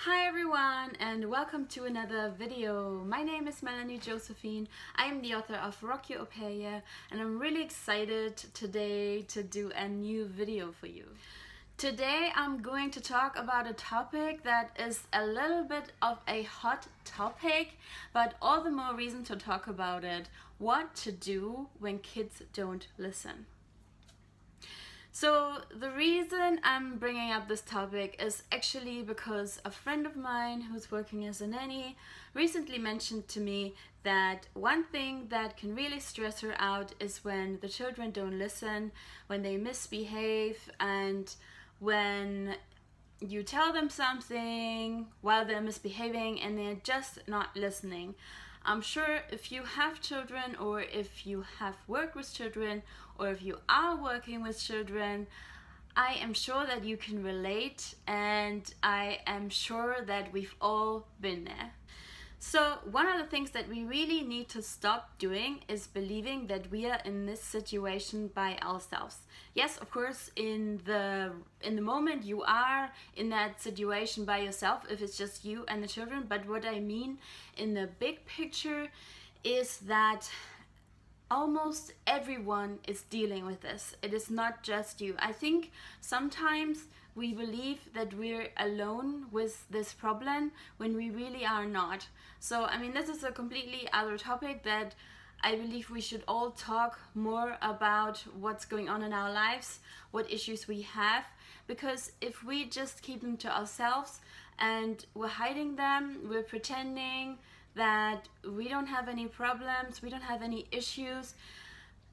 Hi everyone and welcome to another video. My name is Melanie Josephine. I am the author of Rock Your Au Pair and I'm really excited today to do a new video for you. Today I'm going to talk about a topic that is a little bit of a hot topic, but all the more reason to talk about it. What to do when kids don't listen. So the reason I'm bringing up this topic is actually because a friend of mine who's working as a nanny recently mentioned to me that one thing that can really stress her out is when the children don't listen, when they misbehave, and when you tell them something while they're misbehaving and they're just not listening. I'm sure if you have children, or if you have worked with children, or if you are working with children, I am sure that you can relate, and I am sure that we've all been there. So one of the things that we really need to stop doing is believing that we are in this situation by ourselves. Yes, of course, in the moment you are in that situation by yourself if it's just you and the children, but what I mean in the big picture is that almost everyone is dealing with this. It is not just you. I think sometimes we believe that we're alone with this problem when we really are not. So, I mean, this is a completely other topic that I believe we should all talk more about what's going on in our lives, what issues we have, because if we just keep them to ourselves and we're hiding them, we're pretending that we don't have any problems, we don't have any issues,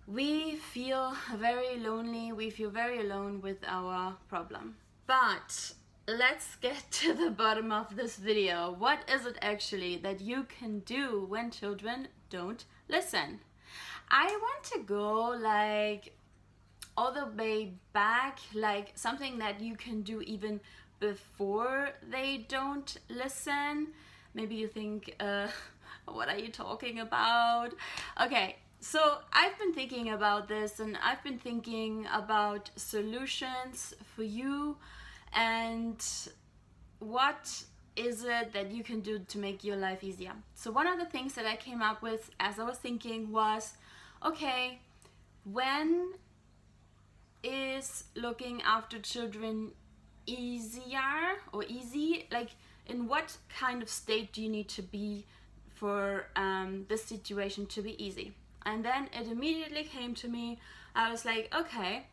we feel very lonely, we feel very alone with our problem. But let's get to the bottom of this video. What is it actually that you can do when children don't listen? I want to go like all the way back, like something that you can do even before they don't listen. Maybe you think, what are you talking about? Okay, so I've been thinking about this, and I've been thinking about solutions for you, and what is it that you can do to make your life easier. So one of the things that I came up with as I was thinking was, okay, when is looking after children easier or easy? Like, in what kind of state do you need to be for this situation to be easy? And then it immediately came to me. I was like, okay,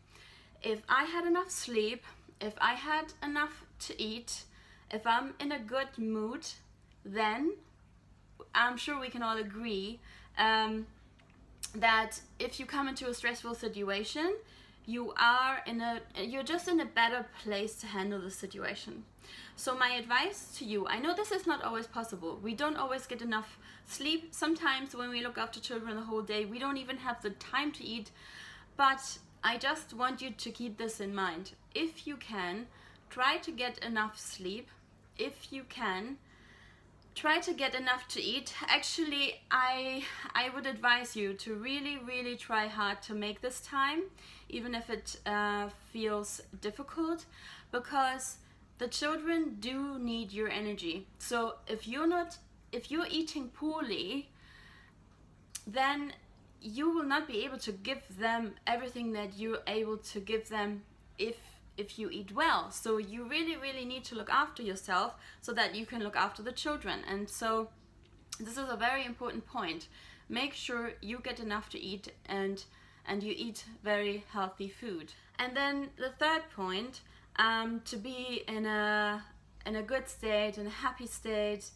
if I had enough sleep, if I had enough to eat, if I'm in a good mood, then I'm sure we can all agree that if you come into a stressful situation, you're just in a better place to handle the situation. So my advice to you, I know this is not always possible. We don't always get enough sleep. Sometimes when we look after children the whole day, we don't even have the time to eat. But I just want you to keep this in mind. If you can, try to get enough sleep. If you can, try to get enough to eat. Actually, I would advise you to really try hard to make this time, even if it feels difficult, because the children do need your energy. So if you're eating poorly, then you will not be able to give them everything that you're able to give them if you eat well. So you really need to look after yourself so that you can look after the children. And so this is a very important point. Make sure you get enough to eat and you eat very healthy food. And then the third point, to be in a good state, in a happy state.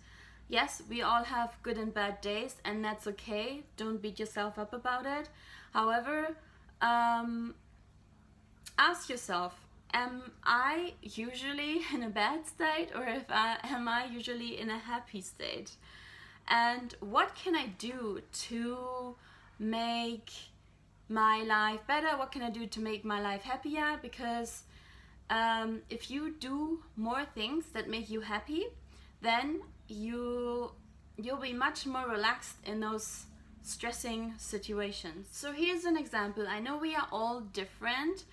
Yes, we all have good and bad days, and that's okay. Don't beat yourself up about it. However, ask yourself, am I usually in a bad state, or am I usually in a happy state? And what can I do to make my life better? What can I do to make my life happier? Because if you do more things that make you happy, then you'll be much more relaxed in those stressing situations. So here's an example. I know we are all different.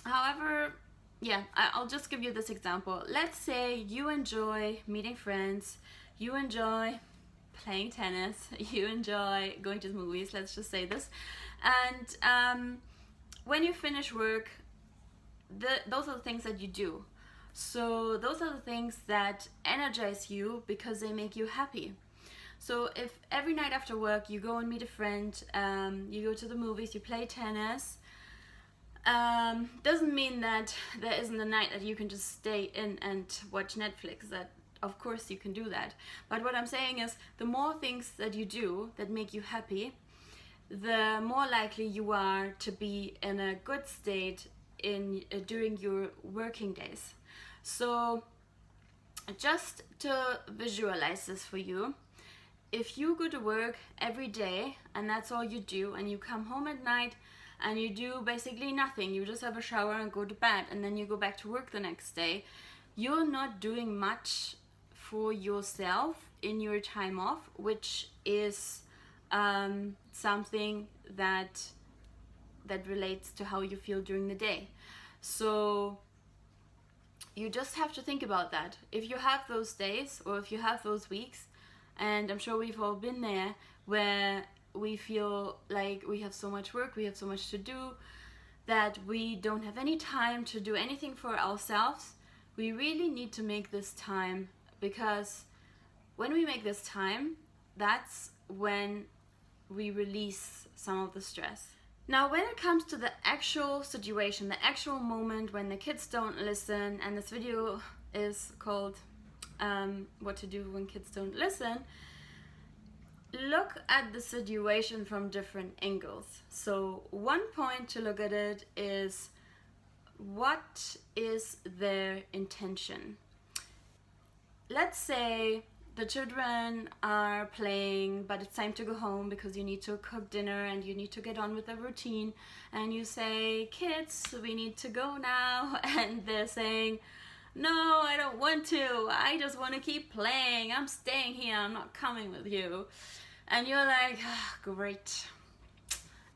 However, yeah, I'll just give you this example. Let's say you enjoy meeting friends, you enjoy playing tennis, you enjoy going to the movies, let's just say this. And when you finish work, those are the things that you do. So those are the things that energize you because they make you happy. So if every night after work you go and meet a friend, you go to the movies, you play tennis, doesn't mean that there isn't a night that you can just stay in and watch Netflix. That, of course, you can do that. But what I'm saying is, the more things that you do that make you happy, the more likely you are to be in a good state during your working days. So just to visualize this for you, if you go to work every day and that's all you do, and you come home at night and you do basically nothing, you just have a shower and go to bed, and then you go back to work the next day, you're not doing much for yourself in your time off, which is something that relates to how you feel during the day. So you just have to think about that. If you have those days, or if you have those weeks, and I'm sure we've all been there, where we feel like we have so much work, we have so much to do, that we don't have any time to do anything for ourselves, we really need to make this time, because when we make this time, that's when we release some of the stress. Now, when it comes to the actual situation, the actual moment when the kids don't listen, and this video is called What to Do When Kids Don't Listen, look at the situation from different angles. So one point to look at it is, what is their intention? Let's say the children are playing, but it's time to go home because you need to cook dinner and you need to get on with the routine, and you say, kids, we need to go now, and they're saying, no, I don't want to, I just want to keep playing, I'm staying here, I'm not coming with you. And you're like, ah, great.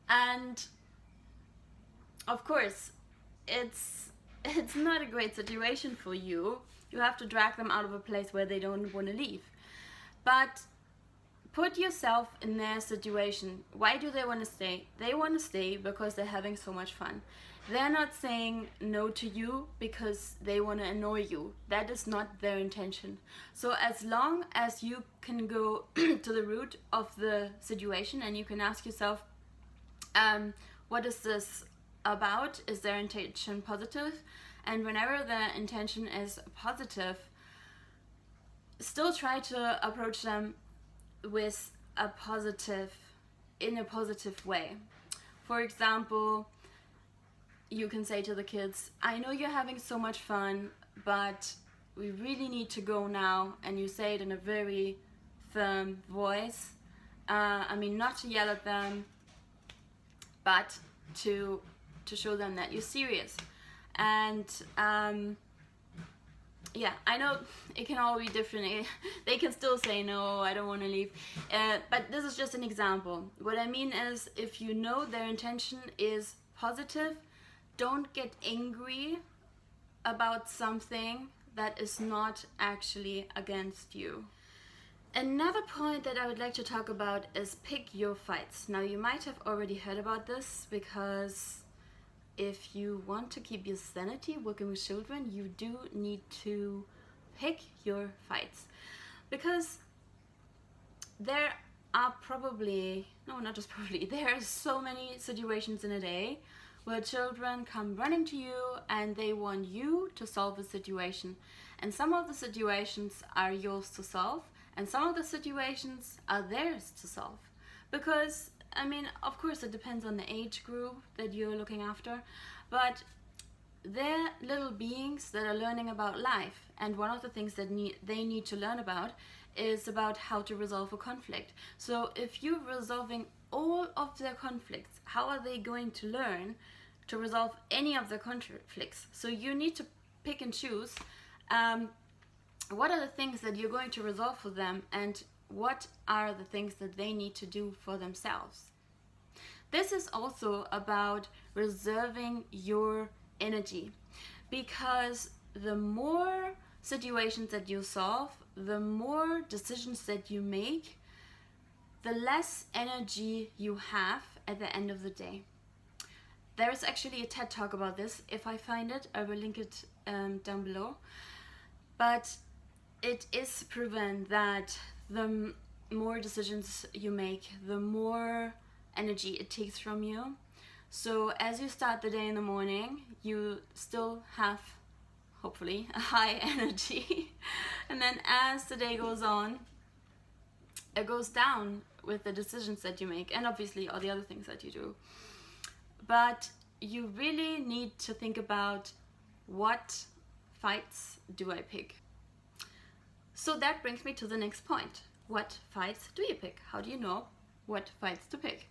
And of course, it's not a great situation for you. You have to drag them out of a place where they don't want to leave. But put yourself in their situation. Why do they want to stay? They want to stay because they're having so much fun. They're not saying no to you because they want to annoy you. That is not their intention. So as long as you can go to the root of the situation and you can ask yourself, what is this about? Is their intention positive? And whenever the intention is positive, still try to approach them with in a positive way. For example, you can say to the kids, I know you're having so much fun, but we really need to go now. And you say it in a very firm voice. Not to yell at them, but to show them that you're serious. And yeah, I know it can all be different. They can still say, no, I don't want to leave. But this is just an example. What I mean is, if you know their intention is positive, don't get angry about something that is not actually against you. Another point that I would like to talk about is pick your fights. Now, you might have already heard about this, because if you want to keep your sanity working with children, you do need to pick your fights. Because there are there are so many situations in a day where children come running to you and they want you to solve a situation. And some of the situations are yours to solve, and some of the situations are theirs to solve. Because of course, it depends on the age group that you're looking after, but they're little beings that are learning about life. And one of the things that they need to learn about is about how to resolve a conflict. So if you're resolving all of their conflicts, how are they going to learn to resolve any of their conflicts? So you need to pick and choose what are the things that you're going to resolve for them, and what are the things that they need to do for themselves. This is also about reserving your energy, because the more situations that you solve, the more decisions that you make, the less energy you have at the end of the day. There is actually a TED talk about this. If I find it, I will link it down below. But it is proven that the more decisions you make, the more energy it takes from you. So as you start the day in the morning, you still have, hopefully, a high energy. And then as the day goes on, it goes down with the decisions that you make, and obviously all the other things that you do. But you really need to think about, what fights do I pick? So that brings me to the next point. What fights do you pick? How do you know what fights to pick?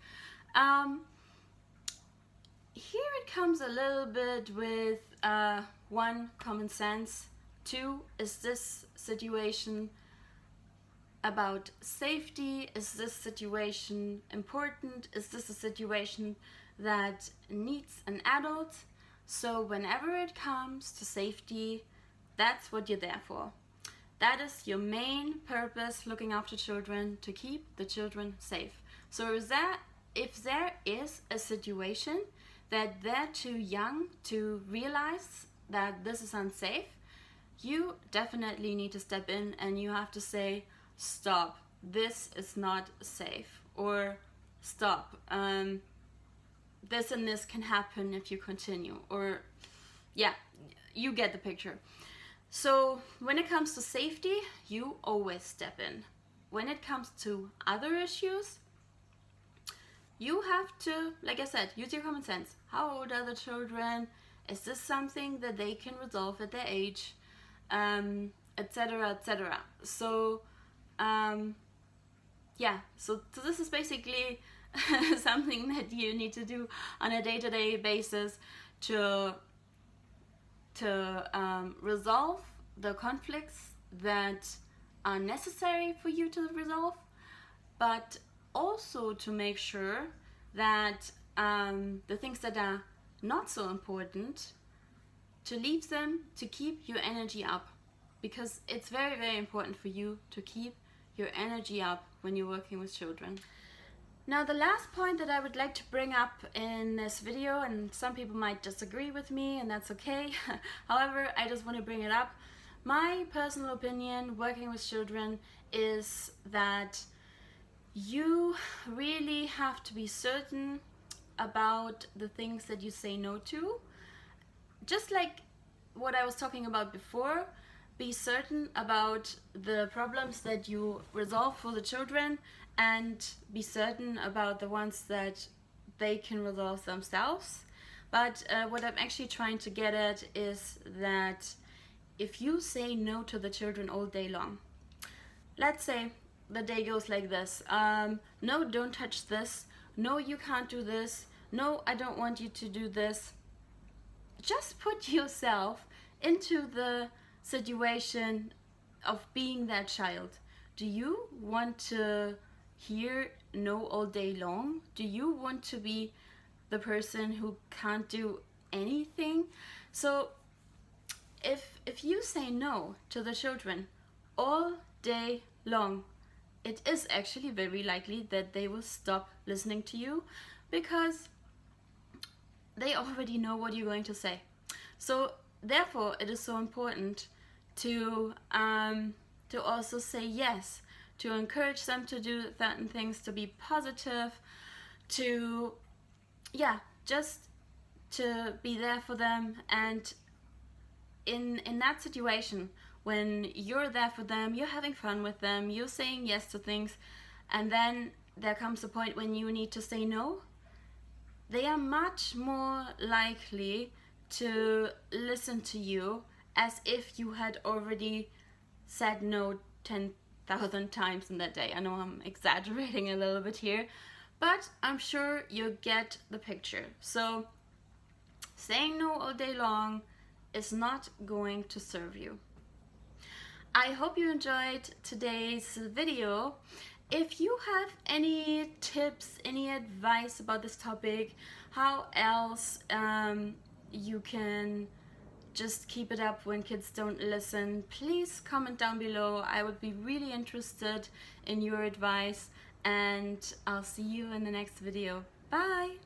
Here it comes a little bit with 1, common sense. 2, is this situation about safety? Is this situation important? Is this a situation that needs an adult? So whenever it comes to safety, that's what you're there for. That is your main purpose, looking after children, to keep the children safe. So if there is a situation that they're too young to realize that this is unsafe, you definitely need to step in and you have to say, stop, this is not safe, or stop, this and this can happen if you continue, or yeah, you get the picture. So when it comes to safety, you always step in. When it comes to other issues, you have to, like I said, use your common sense. How old are the children? Is this something that they can resolve at their age? Etc., etc. So yeah, so this is basically something that you need to do on a day-to-day basis to resolve the conflicts that are necessary for you to resolve, but also to make sure that the things that are not so important, to leave them, to keep your energy up, because it's very, very important for you to keep your energy up when you're working with children. Now, the last point that I would like to bring up in this video, and some people might disagree with me, and that's okay. However, I just want to bring it up. My personal opinion working with children is that you really have to be certain about the things that you say no to. Just like what I was talking about before, be certain about the problems that you resolve for the children, and be certain about the ones that they can resolve themselves. But what I'm actually trying to get at is that if you say no to the children all day long, let's say the day goes like this, no, don't touch this, no, you can't do this, no, I don't want you to do this. Just put yourself into the situation of being that child. Do you want to hear no all day long? Do you want to be the person who can't do anything? So if you say no to the children all day long, it is actually very likely that they will stop listening to you, because they already know what you're going to say. So therefore, it is so important to also say yes, to encourage them to do certain things, to be positive, to, yeah, just to be there for them. And in that situation, when you're there for them, you're having fun with them, you're saying yes to things, and then there comes a point when you need to say no, they are much more likely to listen to you as if you had already said no 10,000 times in that day. I know I'm exaggerating a little bit here, but I'm sure you get the picture. So saying no all day long is not going to serve you. I hope you enjoyed today's video. If you have any tips, any advice about this topic, how else you can just keep it up when kids don't listen. Please comment down below. I would be really interested in your advice, and I'll see you in the next video. Bye!